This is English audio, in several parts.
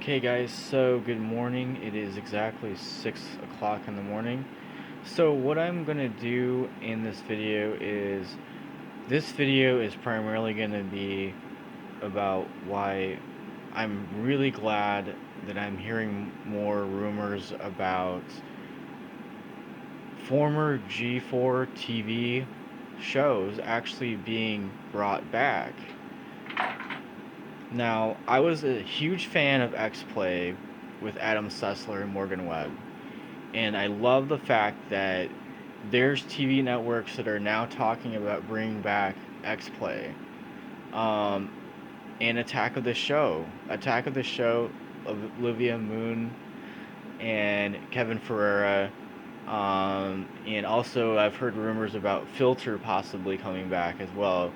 Okay, guys, so good morning. It is exactly 6 o'clock in the morning. So, what I'm going to do in this video is primarily going to be about why I'm really glad that I'm hearing more rumors about former G4TV shows actually being brought back. Now, I was a huge fan of X Play with Adam Sessler and Morgan Webb. And I love the fact that there's TV networks that are now talking about bringing back X Play, um, and Attack of the Show of Olivia Moon and Kevin Ferreira, and also I've heard rumors about Filter possibly coming back as well,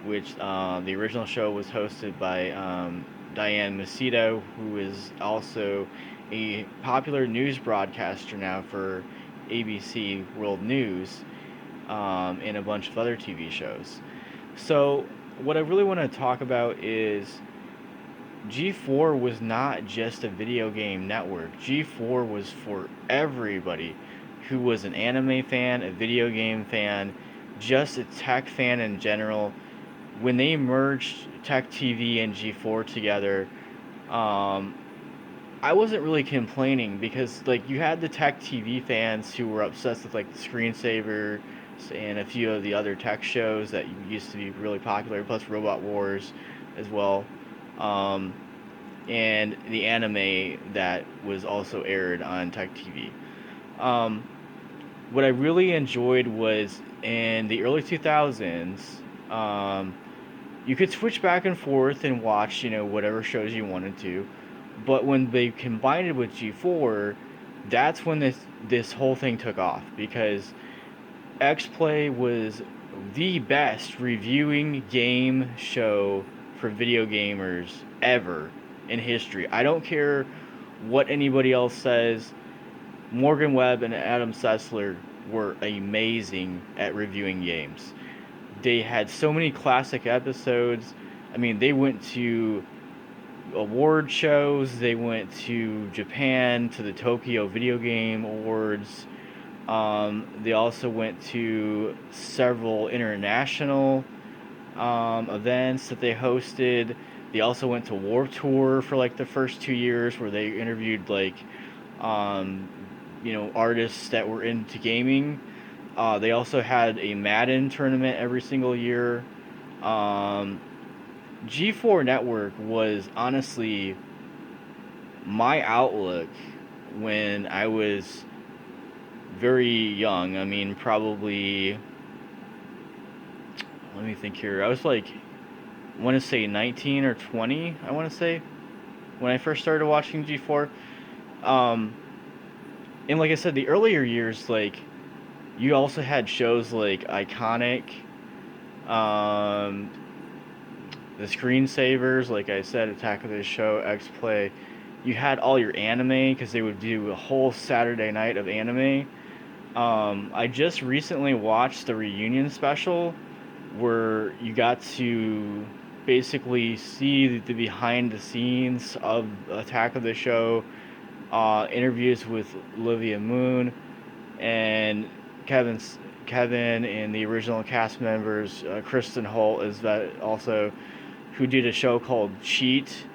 which the original show was hosted by Diane Macedo, who is also a popular news broadcaster now for ABC World News, and a bunch of other TV shows. So, what I really want to talk about is G4 was not just a video game network. G4 was for everybody who was an anime fan, a video game fan, just a tech fan in general. When they merged Tech TV and G4 together, um, I wasn't really complaining because like you had the Tech TV fans who were obsessed with like the Screensaver and a few of the other tech shows that used to be really popular, plus Robot Wars as well, um, and the anime that was also aired on Tech TV. Um, what I really enjoyed was in the early 2000s. You could switch back and forth and watch, whatever shows you wanted to. But when they combined it with G4, that's when this whole thing took off because X Play was the best reviewing game show for video gamers ever in history. I don't care what anybody else says. Morgan Webb and Adam Sessler were amazing at reviewing games. They had so many classic episodes. I mean, they went to award shows. They went to Japan to the Tokyo Video Game Awards. They also went to several international events that they hosted. They also went to Warped Tour for like the first 2 years, where they interviewed like um, artists that were into gaming. They also had a Madden tournament every single year. Um, G4 Network was honestly my outlook when I was very young. I mean, probably, let me think here. I was like, I want to say 19 or 20, I want to say, when I first started watching G4. Um, and like I said, the earlier years, like, you also had shows like Iconic, um, the Screensavers, like I said, Attack of the Show, X Play. You had all your anime because they would do a whole Saturday night of anime. I just recently watched the reunion special where you got to basically see the behind the scenes of Attack of the Show, interviews with Olivia Moon and Kevin's Kevin and the original cast members, Kristen Holt is that also, who did a show called Cheat,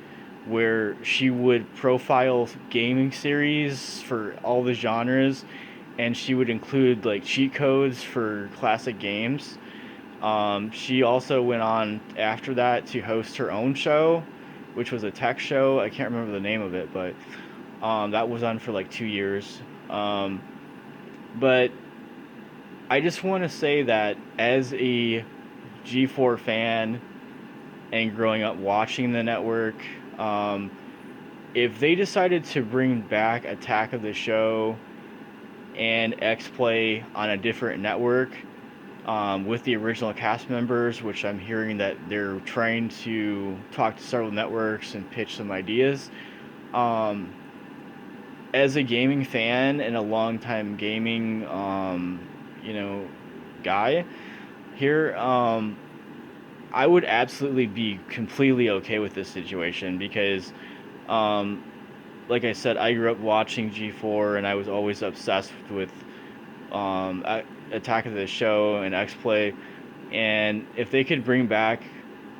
where she would profile gaming series for all the genres, and she would include like cheat codes for classic games. She also went on after that to host her own show, which was a tech show. I can't remember the name of it, but that was on for like 2 years. But I just want to say that as a G4 fan and growing up watching the network, um, if they decided to bring back Attack of the Show and X Play on a different network, with the original cast members, which I'm hearing that they're trying to talk to several networks and pitch some ideas. Um, as a gaming fan and a longtime gaming, you know, guy here, I would absolutely be completely okay with this situation because Um, like I said, I grew up watching G4, and I was always obsessed with Attack of the Show and X Play. And if they could bring back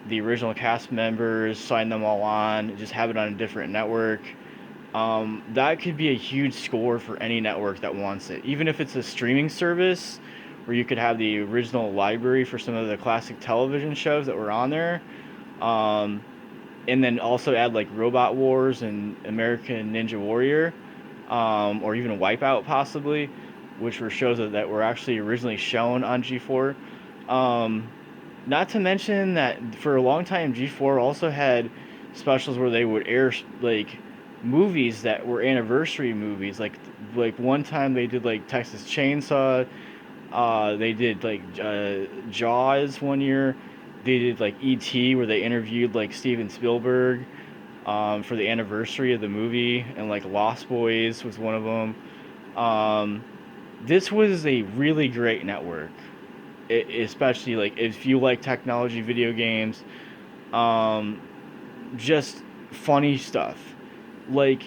the original cast members, sign them all on, just have it on a different network, that could be a huge score for any network that wants it. Even if it's a streaming service where you could have the original library for some of the classic television shows that were on there, um, and then also add like Robot Wars and American Ninja Warrior, or even Wipeout possibly, which were shows that were actually originally shown on G4. Um, Not to mention that for a long time, G4 also had specials where they would air like movies that were anniversary movies. Like one time they did like Texas Chainsaw. They did like Jaws one year. They did like E.T. where they interviewed like Steven Spielberg for the anniversary of the movie, and like Lost Boys was one of them. Um, this was a really great network, especially like if you like technology, video games, um, just funny stuff. Like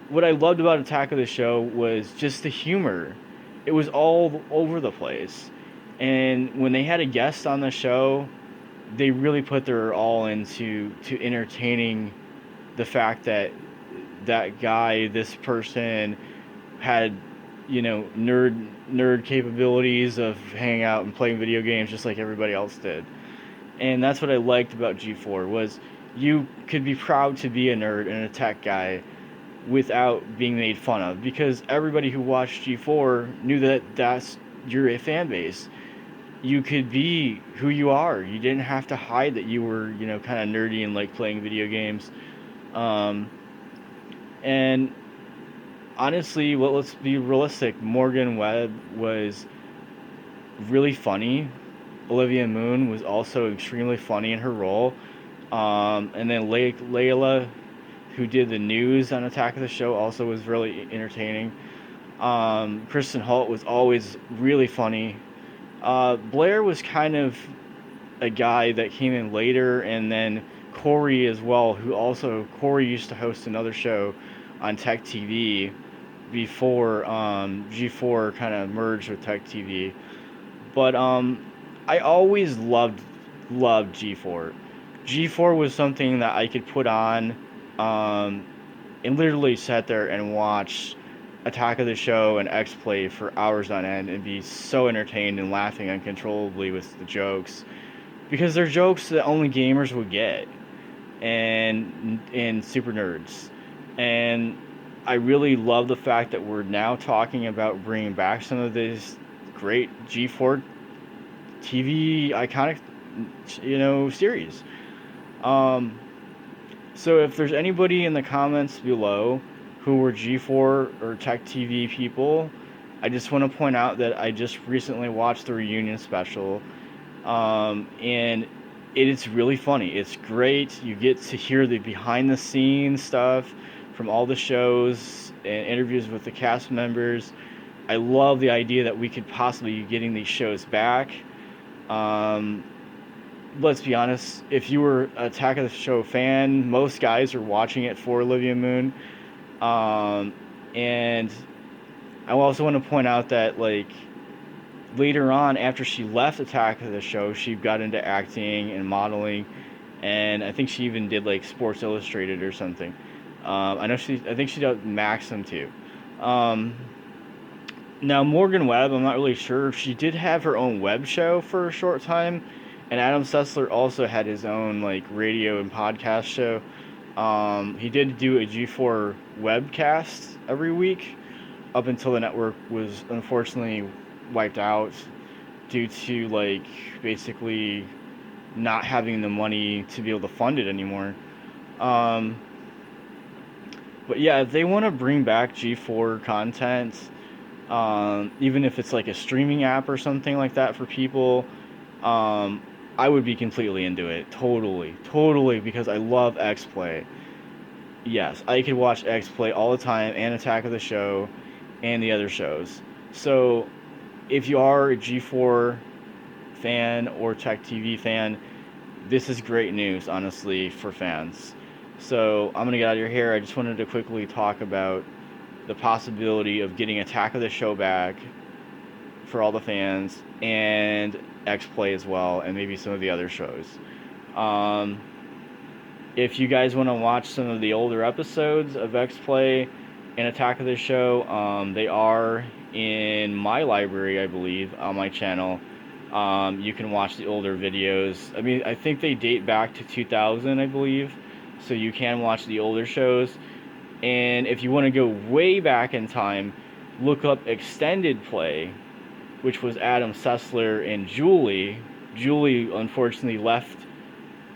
what I loved about Attack of the Show was just the humor. It was all over the place, and when they had a guest on the show, they really put their all into to entertaining the fact that that guy, this person, had nerd capabilities of hanging out and playing video games just like everybody else did. And that's what I liked about G4 was you could be proud to be a nerd and a tech guy without being made fun of, because everybody who watched G4 knew that that's your fan base. You could be who you are. You didn't have to hide that you were, kind of nerdy and like playing video games. Um, and honestly, well, let's be realistic. Morgan Webb was really funny. Olivia Moon was also extremely funny in her role. And then Layla, who did the news on Attack of the Show, also was really entertaining. Kristen Holt was always really funny. Blair was kind of a guy that came in later, and then Corey as well, Corey used to host another show on Tech TV before G4 kind of merged with Tech TV. But I always loved G4. G4 was something that I could put on um, and literally sat there and watch Attack of the Show and X Play for hours on end and be so entertained and laughing uncontrollably with the jokes, because they're jokes that only gamers would get, and super nerds. And I really love the fact that we're now talking about bringing back some of these great G4 TV iconic, series. Um, so if there's anybody in the comments below who were G4 or Tech TV people, I just want to point out that I just recently watched the reunion special, and it's really funny. It's great. You get to hear the behind the scenes stuff from all the shows and interviews with the cast members. I love the idea that we could possibly be getting these shows back. Um, let's be honest, if you were an Attack of the Show fan, most guys are watching it for Olivia Moon. Um, and I also want to point out that, like, later on, after she left Attack of the Show, she got into acting and modeling, and I think she even did like Sports Illustrated or something. I think she did Maxim too. Um, Now Morgan Webb, I'm not really sure. She did have her own web show for a short time, and Adam Sessler also had his own like radio and podcast show. He did do a G4 webcast every week up until the network was unfortunately wiped out due to like basically not having the money to be able to fund it anymore. Um, but yeah, if they want to bring back G4 content, even if it's like a streaming app or something like that for people, um, I would be completely into it. Totally, because I love X Play. Yes, I could watch X Play all the time, and Attack of the Show and the other shows. So if you are a G4 fan or Tech TV fan, this is great news, honestly, for fans. So I'm gonna get out of your hair. I just wanted to quickly talk about the possibility of getting Attack of the Show back for all the fans, and X Play as well, and maybe some of the other shows. Um, if you guys want to watch some of the older episodes of X Play and Attack of the Show, they are in my library, I believe, on my channel. You can watch the older videos. I mean, I think they date back to 2000, I believe, so you can watch the older shows. And if you want to go way back in time, look up Extended Play, which was Adam Sessler and Julie. Julie unfortunately left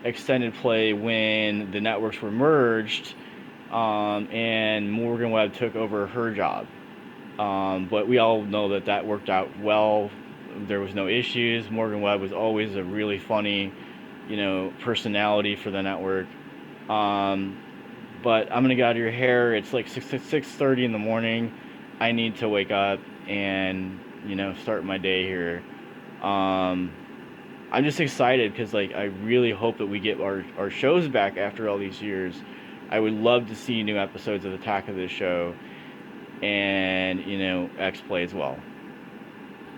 Extended Play when the networks were merged, and Morgan Webb took over her job. But we all know that that worked out well. There was no issues. Morgan Webb was always a really funny, personality for the network. Um, but I'm gonna get out of your hair. It's like 6:30 in the morning. I need to wake up and start my day here. Um, I'm just excited because I really hope that we get our shows back after all these years. I would love to see new episodes of Attack of the Show and X Play as well.